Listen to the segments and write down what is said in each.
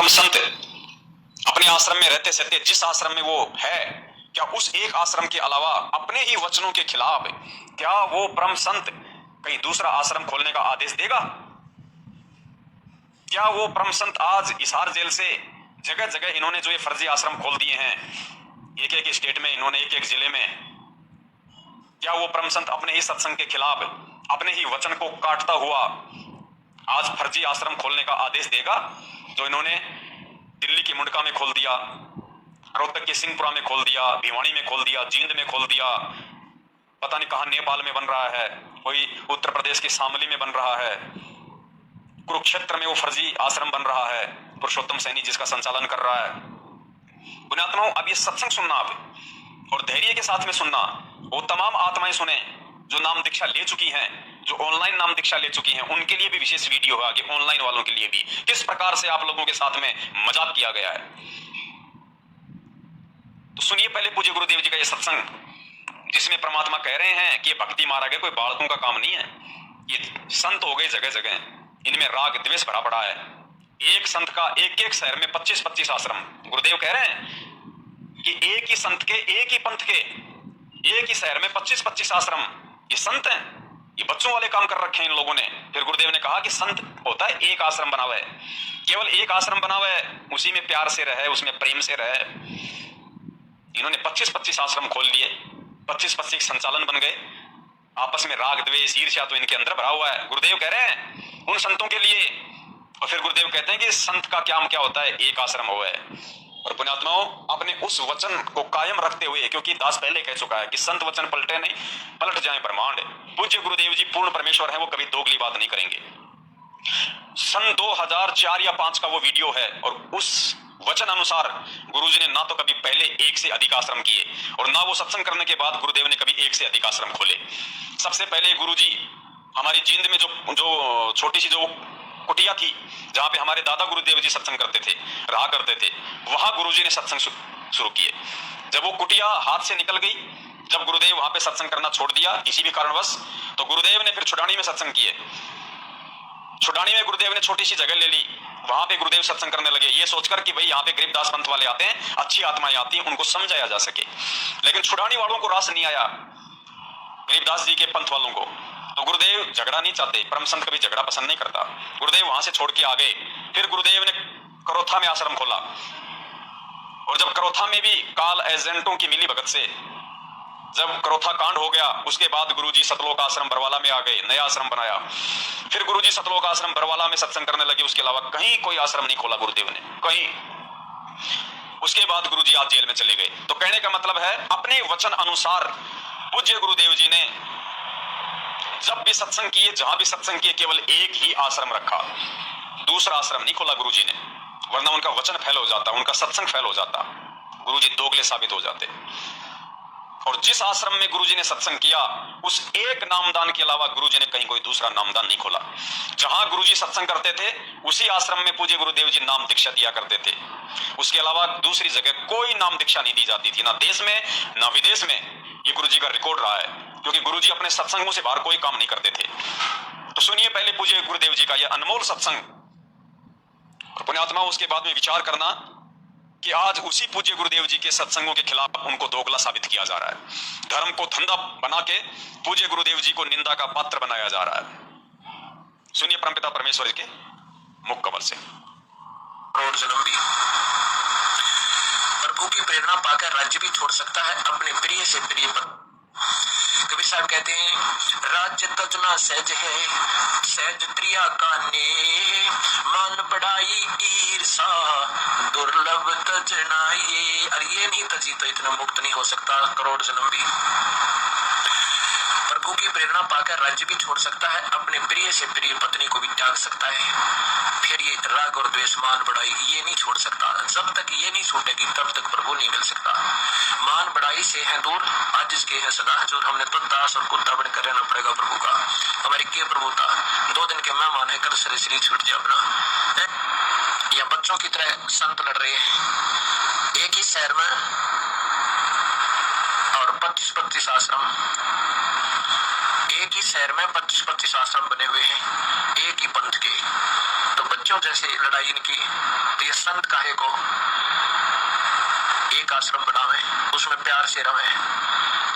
परम संत अपने आश्रम में रहते सहते जिस आश्रम में वो है, क्या उस एक आश्रम के अलावा अपने ही वचनों के खिलाफ क्या वो परम संत कहीं दूसरा आश्रम खोलने का आदेश देगा? क्या वो परम संत आज हिसार जेल से जगह जगह इन्होंने जो ये फर्जी आश्रम खोल दिए हैं, एक एक स्टेट में इन्होंने एक एक जिले में, क्या वो परम संत अपने ही सत्संग के खिलाफ अपने ही वचन को काटता हुआ आज फर्जी आश्रम खोलने का आदेश देगा? जो इन्होंने दिल्ली की मुंडका में खोल दिया, रोहतक के सिंहपुरा में खोल दिया, भिवानी में खोल दिया, जींद में खोल दिया, पता नहीं कहां नेपाल में बन रहा है, कोई उत्तर प्रदेश के शामली में बन रहा है, कुरुक्षेत्र में वो फर्जी आश्रम बन रहा है, पुरुषोत्तम सैनी जिसका संचालन कर रहा है। पुण्यात्माओं, अब ये सत्संग सुनना आप और धैर्य के साथ में सुनना। वो तमाम आत्माएं सुने जो नाम दीक्षा ले चुकी हैं, जो ऑनलाइन नाम दीक्षा ले चुकी हैं, उनके लिए भी विशेष वीडियो है आगे, ऑनलाइन वालों के लिए भी किस प्रकार से आप लोगों के साथ में मजाक किया गया है। तो सुनिए पहले पूज्य गुरुदेव जी का ये सत्संग, जिसमें परमात्मा कह रहे हैं कि ये भक्ति मार्ग है, कोई बालकों का काम नहीं है। ये संत हो गए जगह जगह, इनमें राग द्वेष भरा पड़ा है। एक संत का एक एक शहर में 25-25 आश्रम। गुरुदेव कह रहे हैं कि एक ही संत के, एक ही पंथ के, एक ही शहर में 25-25 आश्रम। ये संत हैं, ये बच्चों वाले काम कर रखे हैं इन लोगों ने। फिर गुरुदेव ने कहा कि संत होता है एक आश्रम बना हुआ है, केवल एक आश्रम बना हुआ है, उसी में प्यार से रहे, उसमें प्रेम से रहे। इन्होंने 25-25 आश्रम खोल लिए, 25-25 संचालन बन गए। आपस में राग द्वेष ईर्ष्या तो इनके अंदर भरा हुआ है। गुरुदेव कह रहे हैं उन संतों के लिए, और फिर गुरुदेव कहते हैं कि संत का क्या होता है, एक आश्रम हुआ है। और पुण्यात्माओं, अपने उस वचन को कायम रखते हुए, क्योंकि दास पहले कह चुका है कि संत वचन पलटे नहीं, पलट जाए ब्रह्मांड। पूज्य गुरुदेव जी पूर्ण परमेश्वर है, वो कभी दोगली बात नहीं करेंगे। सन 2004 या 5 का वो वीडियो है, और उस वचन अनुसार गुरुजी ने ना तो कभी पहले एक से अधिक आश्रम किए, और ना वो सत्संग करने के बाद गुरुदेव ने कभी एक से अधिक आश्रम खोले। सबसे पहले गुरुजी हमारी जींद में जो छोटी सी जो कुटिया थी, जहां पे हमारे दादा गुरुदेव जी सत्संग करते थे, रहा करते थे, वहां गुरुजी ने सत्संग शुरू किए। जब वो कुटिया हाथ से निकल गई, जब गुरुदेव वहां पे सत्संग करना छोड़ दिया किसी भी कारणवश, तो गुरुदेव ने फिर छुडानी में सत्संग किए। छुडानी में गुरुदेव ने छोटी सी जगह ले ली, वहां पे गुरुदेव सत्संग करने लगे, ये सोचकर कि भाई यहाँ पे गरीबदास पंथ वाले आते हैं, अच्छी आत्माएं आती हैं, उनको समझाया जा सके। लेकिन छुडानी वालों को रास नहीं आया, गरीबदास जी के पंथ वालों को। तो गुरुदेव झगड़ा नहीं चाहते, परम संत कभी झगड़ा पसंद नहीं करता। गुरुदेव वहां से छोड़ के आ गए। फिर गुरुदेव ने करोथा में आश्रम खोला, और जब करोथा में भी काल एजेंटों की मिली भगत से जब करोथा कांड हो गया, उसके बाद गुरुजी सतलोक आश्रम बरवाला में आ गए, नया आश्रम बनाया। फिर गुरुजी सतलोक आश्रम बरवाला में सत्संग करने लगे, उसके अलावा कहीं कोई आश्रम नहीं खोला गुरुदेव ने, कहीं। उसके बाद गुरुजी आज जेल में चले गए। तो कहने का मतलब है, अपने वचन अनुसार पूज्य गुरुदेव जी ने जब भी सत्संग किए, जहां भी सत्संग किए, केवल एक ही आश्रम रखा, दूसरा आश्रम नहीं खोला गुरुजी ने, वरना उनका वचन फेल हो जाता, उनका सत्संग फेल हो जाता, गुरुजी दोगले साबित हो जाते। और जिस आश्रम में गुरुजी ने सत्संग किया, उस एक नामदान के अलावा गुरुजी ने कहीं कोई दूसरा नामदान नहीं खोला। जहां गुरुजी सत्संग करते थे, उसी आश्रम में पूज्य गुरुदेव जी नाम दीक्षा दिया करते थे। उसके अलावा दूसरी जगह कोई नाम दीक्षा नहीं दी जाती थी, ना देश में ना विदेश में। ये गुरुजी का रिकॉर्ड रहा है, क्योंकि गुरुजी अपने सत्संगों से बाहर कोई काम नहीं करते थे। तो सुनिए पहले पूज्य गुरुदेव जी का यह अनमोल सत्संग, और पुण्यात्मा उसके बाद में विचार करना कि आज उसी पूज्य गुरुदेव जी के सत्संगों के खिलाफ उनको दोगला साबित किया जा रहा है। धर्म को धंधा बना के पूज्य गुरुदेव जी को निंदा का पात्र बनाया जा रहा है। सुनिए परमपिता परमेश्वर के मुख कमल से। करोड़ जन्म भी प्रभु की प्रेरणा पाकर राज्य भी छोड़ सकता है, अपने प्रिय से प्रिय पर। कबीर साहब कहते हैं, राज्य तजना सहज है, सहज त्रिया काने, मान बढ़ाई ईर्षा दुर्लभ तजना ये। और ये नहीं तजी तो इतना मुक्त नहीं हो सकता करोड़ जन्म भी। प्रभु की प्रेरणा पाकर राज्य भी छोड़ सकता है, अपने प्रिय से प्रिय पत्नी को भी त्याग सकता है। फिर ये राग और द्वेष, मान बढ़ाई ये नहीं छोड़ सकता। जब तक ये नहीं छूटेगी तब तक प्रभु नहीं मिल सकता। मान बढ़ाई से है दूर, आज इसके है सदा जो। हमने तो दास और कुत्ता बनकर रहना पड़ेगा प्रभु का। हमारी के प्रभुता 2 दिन के मेहमान है, कर सरे श्री छूट जाए अपना। या बच्चों की तरह संत लड़ रहे हैं एक ही शहर में, और 25-25 आश्रम। एक ही शहर में 25-25 आश्रम बने हुए हैं, एक ही पंथ के। तो बच्चों जैसे लड़ाई इनकी, तो ये संत काहे को एक आश्रम बनावे, उसमें प्यार से रहे,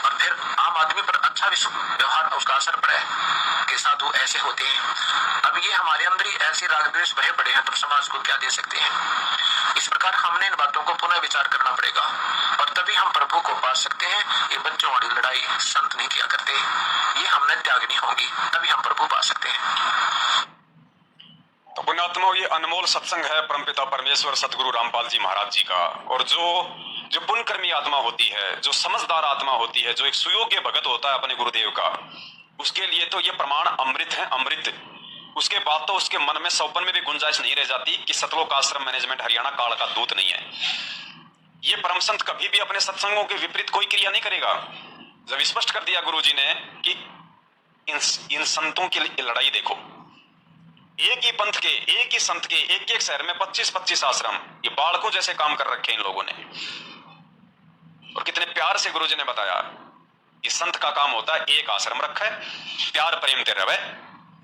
और फिर आम आदमी पर अच्छा व्यवहार उसका असर पड़े कि साधु ऐसे होते हैं। अब ये हमारे अंदर ही ऐसे राग द्वेष भरे पड़े हैं, तो समाज को क्या दे सकते हैं? इस प्रकार हमने इन बातों को पुनः विचार करना पड़ेगा, और तभी हम प्रभु को पा सकते हैं। ये बच्चों वाली लड़ाई संत नहीं किया करते, ये हमने त्यागनी होगी, तभी हम प्रभु पा सकते हैं। तो पुण्यात्माओं, ये अनमोल सत्संग है परमपिता परमेश्वर सतगुरु रामपाल जी महाराज जी का। और जो पुण्यकर्मी आत्मा होती है, जो समझदार आत्मा होती है, जो एक सुयोग्य भगत होता है अपने गुरुदेव का, उसके लिए तो ये प्रमाण अमृत है, अमृत। उसके बाद तो उसके मन में सौपन में भी गुंजाइश नहीं रह जाती कि सतलोक आश्रम मैनेजमेंट हरियाणा काल का दूत नहीं है। ये परम संत कभी भी अपने सत्संगों के विपरीत कोई क्रिया नहीं करेगा। जब स्पष्ट कर दिया गुरुजी ने कि इन संतों की लड़ाई देखो, एक ही पंथ के, एक ही संत के, एक एक शहर में 25-25 आश्रम, ये बालकों जैसे काम कर रखे इन लोगों ने। और कितने प्यार से गुरुजी ने बताया कि संत का काम होता है एक आश्रम रखे, प्यार प्रेम ते रहे,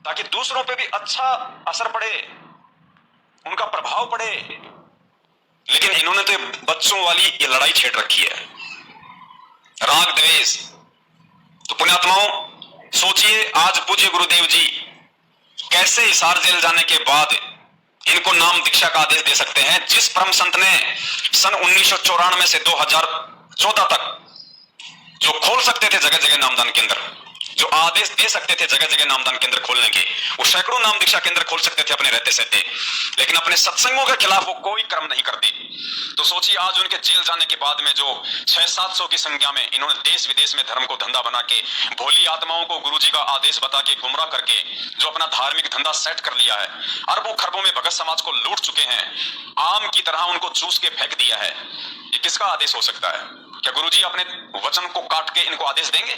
ताकि दूसरों पे भी अच्छा असर पड़े, उनका प्रभाव पड़े। लेकिन इन्होंने तो बच्चों वाली ये लड़ाई छेड़ रखी है, राग द्वेष। तो पुण्यात्माओं सोचिए, आज पूज्य गुरुदेव जी कैसे हिसार जेल जाने के बाद इनको नाम दीक्षा का आदेश दे सकते हैं, जिस परम संत ने सन 1994 से 2014 तक जो खोल सकते थे जगह जगह नामदान केंद्र, जो आदेश दे सकते थे जगह जगह नामदान केंद्र खोलने के, वो सैकड़ों नाम दीक्षा केंद्र खोल सकते थे अपने रहते सहते, लेकिन अपने सत्संगों के खिलाफ वो कोई कर्म नहीं करते। तो सोचिए, आज उनके जेल जाने के बाद में जो 600-700 की संख्या में इन्होंने देश विदेश में धर्म को धंधा बना के, भोली आत्माओं को गुरुजी का आदेश बता के गुमराह करके जो अपना धार्मिक धंधा सेट कर लिया है, अरबों खरबों में भगत समाज को लूट चुके हैं, आम की तरह उनको चूस के फेंक दिया है, ये किसका आदेश हो सकता है? क्या गुरुजी अपने वचन को काट के इनको आदेश देंगे?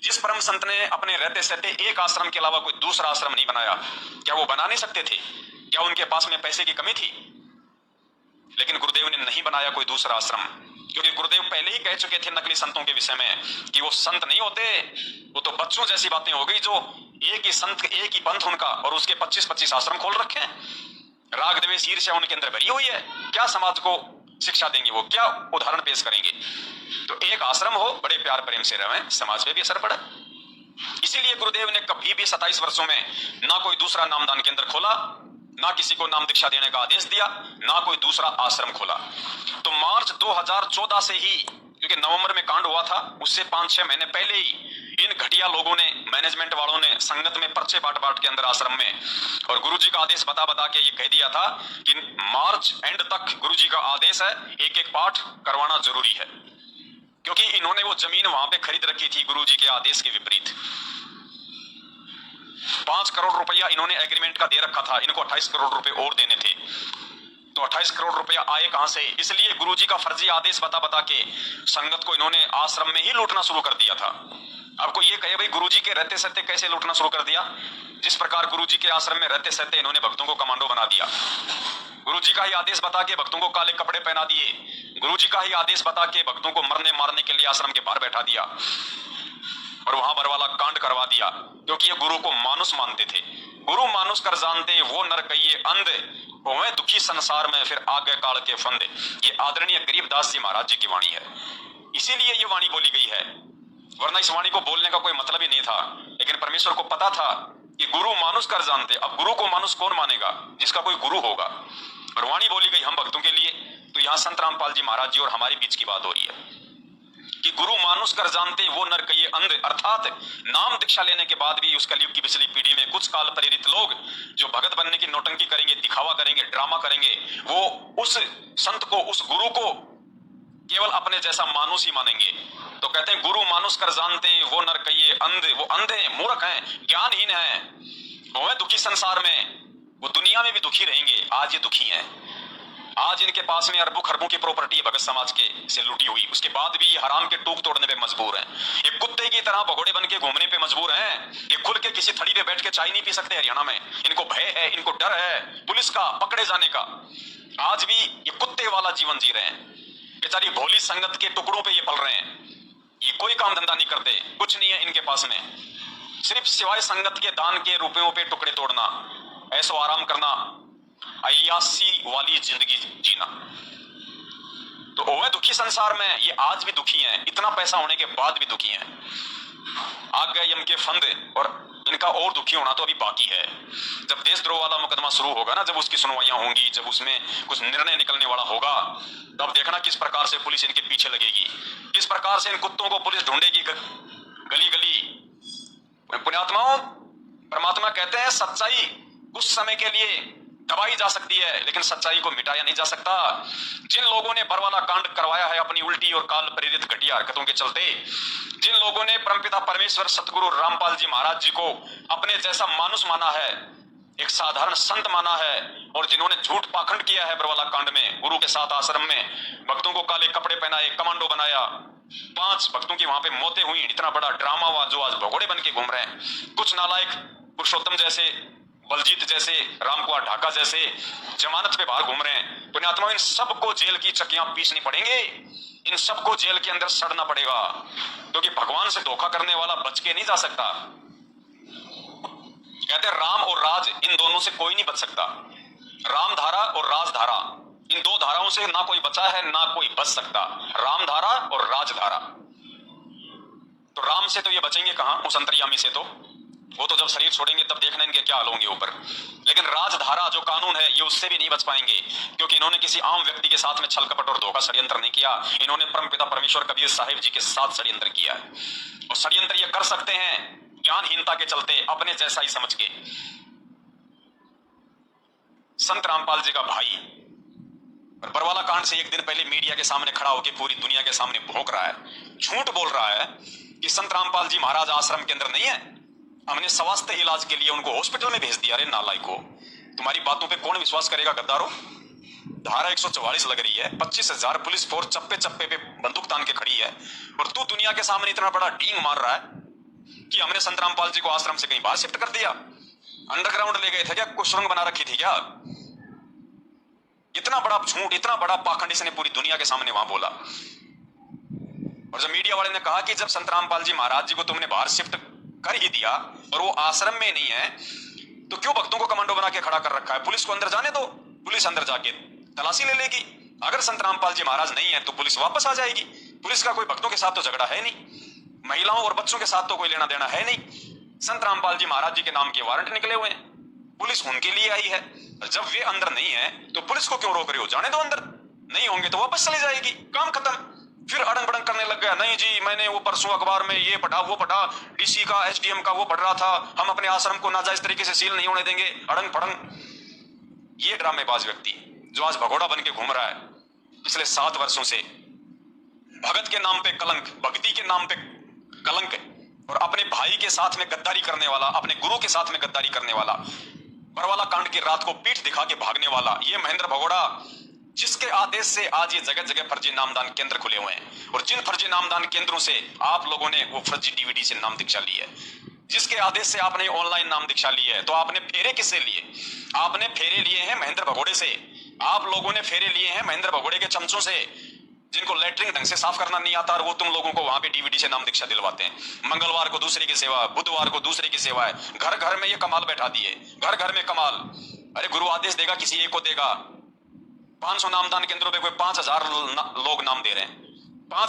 जिस परम संत ने अपने रहते सहते एक आश्रम के अलावा कोई दूसरा आश्रम नहीं बनाया, क्या वो बना नहीं सकते थे? क्या उनके पास में पैसे की कमी थी? लेकिन गुरुदेव ने नहीं बनाया कोई दूसरा आश्रम, क्योंकि गुरुदेव पहले ही कह चुके थे नकली संतों के विषय में कि वो संत नहीं होते, वो तो बच्चों जैसी बातें हो गई, जो एक ही संत, एक ही पंथ उनका, और उसके 25-25 आश्रम खोल रखे हैं। राग द्वेष ईर्ष्या उनके अंदर भरी हुई है। क्या समाज को शिक्षा देंगे वो? क्या उदाहरण पेश करेंगे? तो एक आश्रम हो, बड़े प्यार प्रेम से रहें, समाज पे भी असर पड़े। इसीलिए गुरुदेव ने कभी भी 27 वर्षों में ना कोई दूसरा नामदान केंद्र खोला, ना किसी को नाम दीक्षा देने का आदेश दिया, ना कोई दूसरा आश्रम खोला। तो मार्च 2014 से ही, क्योंकि नवंबर में कांड हुआ था, उससे 5-6 महीने पहले ही इन घटिया लोगों ने, मैनेजमेंट वालों ने संगत में पर्चे बांट के अंदर आश्रम में, और गुरुजी का आदेश बता के ये कह दिया था कि मार्च एंड तक गुरुजी का आदेश है, एक एक पाठ करवाना जरूरी है, क्योंकि इन्होंने वो जमीन वहां पे खरीद रखी थी गुरुजी के आदेश के विपरीत। 5 करोड़ रुपया इन्होंने एग्रीमेंट का दे रखा था, इनको 28 करोड़ रुपए और देने थे। तो 28 करोड़ रुपया आए कहां से? इसलिए गुरुजी का फर्जी आदेश बता के संगत को इन्होंने आश्रम में ही लूटना शुरू कर दिया था। आपको ये कहे भाई गुरुजी के रहते सहते कैसे लूटना शुरू कर दिया? जिस प्रकार गुरुजी के आश्रम में रहते सहते इन्होंने भक्तों को कमांडो बना दिया, गुरुजी का ही आदेश बता के भक्तों को काले कपड़े पहना दिए, गुरुजी का ही आदेश बता के भक्तों को मरने मारने के लिए आश्रम के बाहर बैठा दिया, और वहां पर वाला कांड करवा दिया, क्योंकि ये गुरु को मानुस मानते थे। गुरु मानुस कर जानते वो नर कहिए अंध, होवे दुखी संसार में फिर आगे काल के फंदे। ये आदरणीय गरीबदास जी महाराज जी की वाणी है, इसीलिए ये वाणी बोली गई है, वरना इस वाणी को बोलने का कोई मतलब ही नहीं था। लेकिन परमेश्वर को पता था कि गुरु मानुस कर जानते। अब गुरु को मानुस कौन मानेगा? जिसका कोई गुरु होगा। और वाणी बोली गई हम भक्तों के लिए। तो यहाँ संत रामपाल जी महाराज जी और हमारे बीच की बात हो रही है कि गुरु मानुस कर जानते वो नर कहिए अंध, अर्थात नाम दीक्षा लेने के बाद भी उस कलयुग की पिछली पीढ़ी में कुछ काल प्रेरित लोग जो भगत बनने की नौटंकी करेंगे, दिखावा करेंगे, ड्रामा करेंगे, वो उस संत को, उस गुरु को केवल अपने जैसा मानुस ही मानेंगे। तो कहते हैं गुरु मानुस कर जानते वो नर कहिए अंध, वो अंधे, मूर्ख हैं, ज्ञानहीन हैं, वो है दुखी संसार में, वो दुनिया में भी दुखी रहेंगे। आज ये दुखी हैं। आज इनके पास में अरबों खरबों की प्रॉपर्टी भगत समाज के से लूटी हुई, उसके बाद भी ये हराम के टूक तोड़ने पे मजबूर हैं। ये कुत्ते की तरह भगोड़े बन के घूमने पे मजबूर हैं। ये खुल के किसी थड़ी पे बैठ के चाय नहीं पी सकते हरियाणा में। इनको भय है, इनको डर है पुलिस का, पकड़े जाने का। आज भी ये कुत्ते वाला जीवन जी रहे हैं। बेचारी भोली संगत के टुकड़ों पे ये पल रहे हैं। ये कोई काम धंधा नहीं करते, कुछ नहीं है इनके पास में, सिर्फ सिवाय संगत के दान के रुपयों पे टुकड़े तोड़ना, ऐसो आराम करना, अय्यासी वाली जिंदगी जीना। तो वह दुखी संसार में ये आज भी दुखी हैं, इतना पैसा होने के बाद भी दुखी हैं। आग गए यम के फंद, और इनका और दुखी होना तो अभी बाकी है। जब देशद्रोह वाला मुकदमा शुरू होगा ना, जब उसकी सुनवाइयां होंगी, जब उसमें कुछ निर्णय निकलने वाला होगा, तब देखना किस प्रकार से पुलिस इनके पीछे लगेगी, किस प्रकार से इन कुत्तों को पुलिस ढूंढेगी गली गली। पुण्यात्माओं, परमात्मा कहते हैं सच्चाई कुछ समय के लिए दबाई जा सकती है, लेकिन सच्चाई को मिटाया नहीं जा सकता। जिन लोगों ने बरवाला कांड करवाया है अपनी उल्टी और काल प्रेरित घटिया हरकतों के चलते, जिन लोगों ने परमपिता परमेश्वर सतगुरु रामपाल जी महाराज जी को अपने जैसा मानुष माना है, एक साधारण संत माना है, और जिन्होंने झूठ पाखंड किया है बरवाला कांड में, गुरु के साथ आश्रम में भक्तों को काले कपड़े पहनाए, कमांडो बनाया, 5 भक्तों की वहां पे मौतें हुई, इतना बड़ा ड्रामा हुआ, जो आज भगोड़े बन के घूम रहे हैं। कुछ नालायक पुरुषोत्तम जैसे, बलजीत जैसे, रामकुमार ढाका जैसे जमानत पे बाहर घूम रहे हैं। पुण्यात्मा, इन सबको जेल की चक्कियां पीसनी पड़ेंगे, इन सबको जेल के अंदर सड़ना पड़ेगा, क्योंकि भगवान से धोखा करने वाला बच के नहीं जा सकता। कहते राम और राज, इन दोनों से कोई नहीं बच सकता। राम धारा और राज धारा, इन 2 धाराओं से ना कोई बचा है, ना कोई बच सकता। राम धारा और राज धारा। तो राम से तो ये बचेंगे कहां, उस अंतर्यामी से, तो वो तो जब शरीर छोड़ेंगे तब देखना इनके क्या हाल होंगे ऊपर। लेकिन राजधारा जो कानून है, ये उससे भी नहीं बच पाएंगे, क्योंकि इन्होंने किसी आम व्यक्ति के साथ में छल कपट और धोखा षड्यंत्र नहीं किया। इन्होंने परमपिता परमेश्वर कबीर साहिब जी के साथ षड्यंत्र किया है, और षड्यंत्र ये कर सकते हैं ज्ञानहीनता के चलते, अपने जैसा ही समझ के। संत रामपाल जी का भाई बरवाला कांड से एक दिन पहले मीडिया के सामने खड़ा होकर पूरी दुनिया के सामने भौंक रहा है, झूठ बोल रहा है कि संत रामपाल जी महाराज आश्रम के अंदर नहीं है, हमने स्वास्थ्य इलाज के लिए उनको हॉस्पिटल में भेज दिया। अरे नालायको, तुम्हारी बातों पे कौन विश्वास करेगा गद्दारों। धारा 144 लग रही है, 25,000 पुलिस फोर्स चप्पे चप्पे पे बंदूक तान के खड़ी है, और तू दुनिया के सामने इतना बड़ा डींग मार रहा है कि हमने संत रामपाल जी को आश्रम से कहीं बाहर शिफ्ट कर दिया, अंडरग्राउंड ले गए थे क्या, कुछ सुरंग बना रखी थी क्या। इतना बड़ा झूठ, इतना बड़ा पाखंड इसने पूरी दुनिया के सामने वहां बोला। और जब मीडिया वाले ने कहा कि जब संत रामपाल जी महाराज जी को तुमने बाहर शिफ्ट कर ही दिया और वो आश्रम में नहीं है, तो क्यों भक्तों को कमांडो बना के खड़ा कर रखा है, पुलिस को अंदर जाने दो, पुलिस अंदर जाके तलाशी ले लेगी। अगर संत रामपाल जी महाराज नहीं है तो पुलिस वापस आ जाएगी। पुलिस का कोई भक्तों के साथ तो झगड़ा है नहीं, महिलाओं और बच्चों के साथ तो कोई लेना देना है नहीं। संत रामपाल जी महाराज जी के नाम के वारंट निकले हुए हैं, पुलिस उनके लिए आई है। जब वे अंदर नहीं है तो पुलिस को क्यों रोक रहे हो, जाने दो अंदर, नहीं होंगे तो वापस चले जाएगी, काम खत्म। फिर अड़ंग बड़ंग करने लग गया, नहीं जी मैंने वो परसों अखबार में ये पढ़ा, वो पढ़ा, डीसी का एसडीएम का वो पढ़ रहा था, हम अपने आश्रम को नाजायज तरीके से सील नहीं होने देंगे, अड़ंग पड़ंग। ये ड्रामेबाज व्यक्ति जो आज भगोड़ा बन के घूम रहा है पिछले 7 वर्षों से, भगत के नाम पे कलंक, भक्ति के नाम पे कलंक, और अपने भाई के साथ में गद्दारी करने वाला, अपने गुरु के साथ में गद्दारी करने वाला, बरवाला कांड की रात को पीठ दिखा के भागने वाला, ये महेंद्र भगोड़ा, जिसके आदेश से आज ये जगह जगह फर्जी नामदान केंद्र खुले हुए हैं, और जिन फर्जी नामदान केंद्रों से आप लोगों ने वो फर्जी डीवीडी से नाम दीक्षा ली है, जिसके आदेश से आपने ऑनलाइन नाम दीक्षा ली है, तो आपने फेरे किससे लिए, आपने फेरे लिए हैं महेंद्र भगोड़े से। आप लोगों ने फेरे लिए हैं महेंद्र भगोड़े के चमचों से, जिनको लेटरिंग ढंग से साफ करना नहीं आता, और वो तुम लोगों को वहां पे डीवीडी से नाम दीक्षा दिलवाते हैं। मंगलवार को दूसरे की सेवा, बुधवार को दूसरे की सेवा है, घर घर में ये कमाल बैठा दिए, घर घर में कमाल। अरे गुरु आदेश देगा किसी एक को देगा, 500 नामदान केंद्रों पे कोई 5,000 लोग नाम दे रहे हैं, 5